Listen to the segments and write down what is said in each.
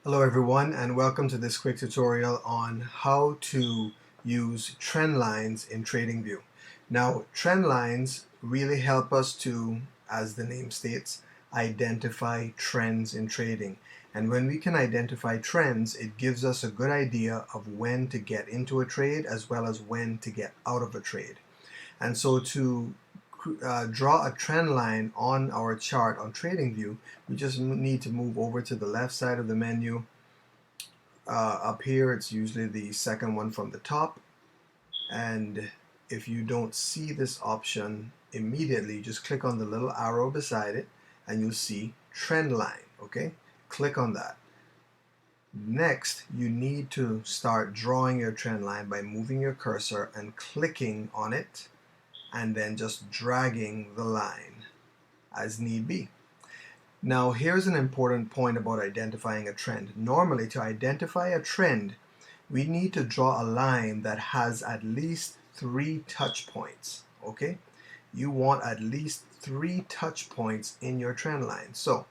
Hello everyone, and welcome to this quick tutorial on how to use trend lines in Tradingview. Now, trend lines really help us to, as the name states, identify trends in trading. And when we can identify trends, it gives us a good idea of when to get into a trade as well as when to get out of a trade. And so to draw a trend line on our chart on TradingView, we just need to move over to the left side of the menu. Up here, it's usually the second one from the top. And if you don't see this option immediately, just click on the little arrow beside it and you'll see trend line. Okay, click on that. Next, you need to start drawing your trend line by moving your cursor and clicking on it, and then just dragging the line as need be. Now, here's an important point about identifying a trend. Normally, to identify a trend, we need to draw a line that has at least 3 touch points. Okay, you want at least 3 touch points in your trend line. So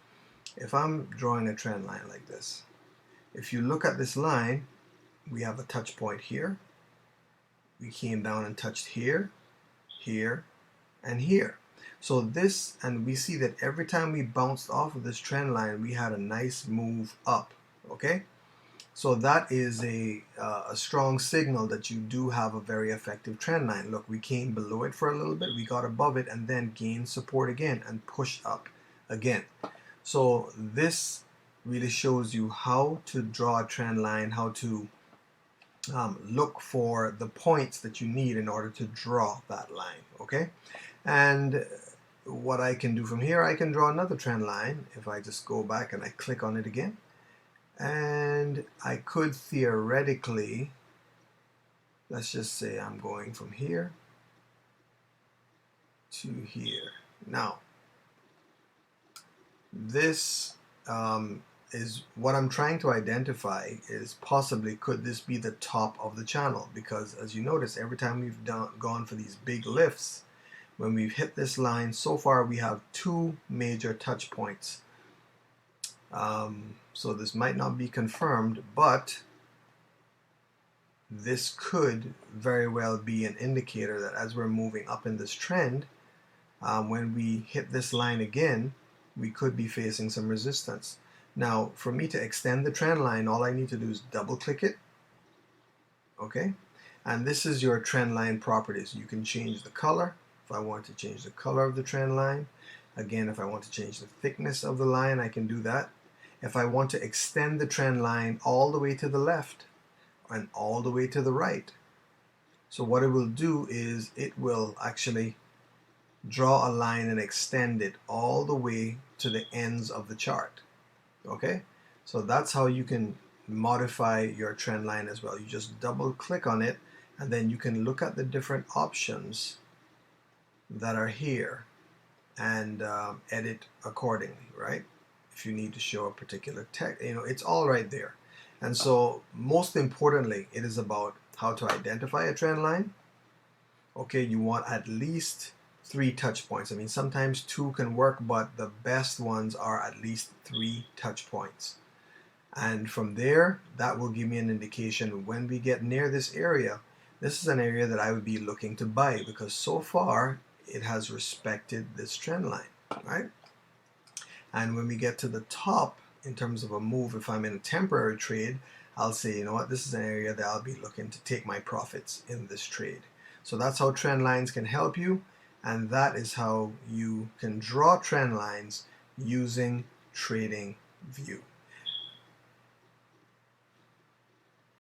if I'm drawing a trend line like this, if you look at this line, we have a touch point here. We came down and touched here, here, and here. So this, and we see that every time we bounced off of this trend line, we had a nice move up. Okay, so that is a strong signal that you do have a very effective trend line. Look, we came below it for a little bit, we got above it, and then gained support again and pushed up again. So this really shows you how to draw a trend line, how to look for the points that you need in order to draw that line. Okay, and what I can do from here, I can draw another trend line. If I just go back and I click on it again, and I could theoretically, let's just say I'm going from here to here. Now, this is what I'm trying to identify is possibly could this be the top of the channel, because as you notice, every time we've gone for these big lifts, when we've hit this line, so far we have 2 major touch points. So this might not be confirmed, but this could very well be an indicator that as we're moving up in this trend, when we hit this line again, we could be facing some resistance. Now, for me to extend the trend line, all I need to do is double click it. Okay, and this is your trend line properties. You can change the color. If I want to change the color of the trend line, again, if I want to change the thickness of the line, I can do that. If I want to extend the trend line all the way to the left and all the way to the right, so what it will do is it will actually draw a line and extend it all the way to the ends of the chart. Okay, so that's how you can modify your trend line as well. You just double click on it, and then you can look at the different options that are here and edit accordingly, right? If you need to show a particular text, it's all right there. And so most importantly, it is about how to identify a trend line. Okay, you want at least 3 touch points. I mean, sometimes 2 can work, but the best ones are at least 3 touch points. And from there, that will give me an indication when we get near this area. This is an area that I would be looking to buy, because so far it has respected this trend line, right? And when we get to the top, in terms of a move, if I'm in a temporary trade, I'll say, you know what, this is an area that I'll be looking to take my profits in this trade. So that's how trend lines can help you, and that is how you can draw trend lines using TradingView.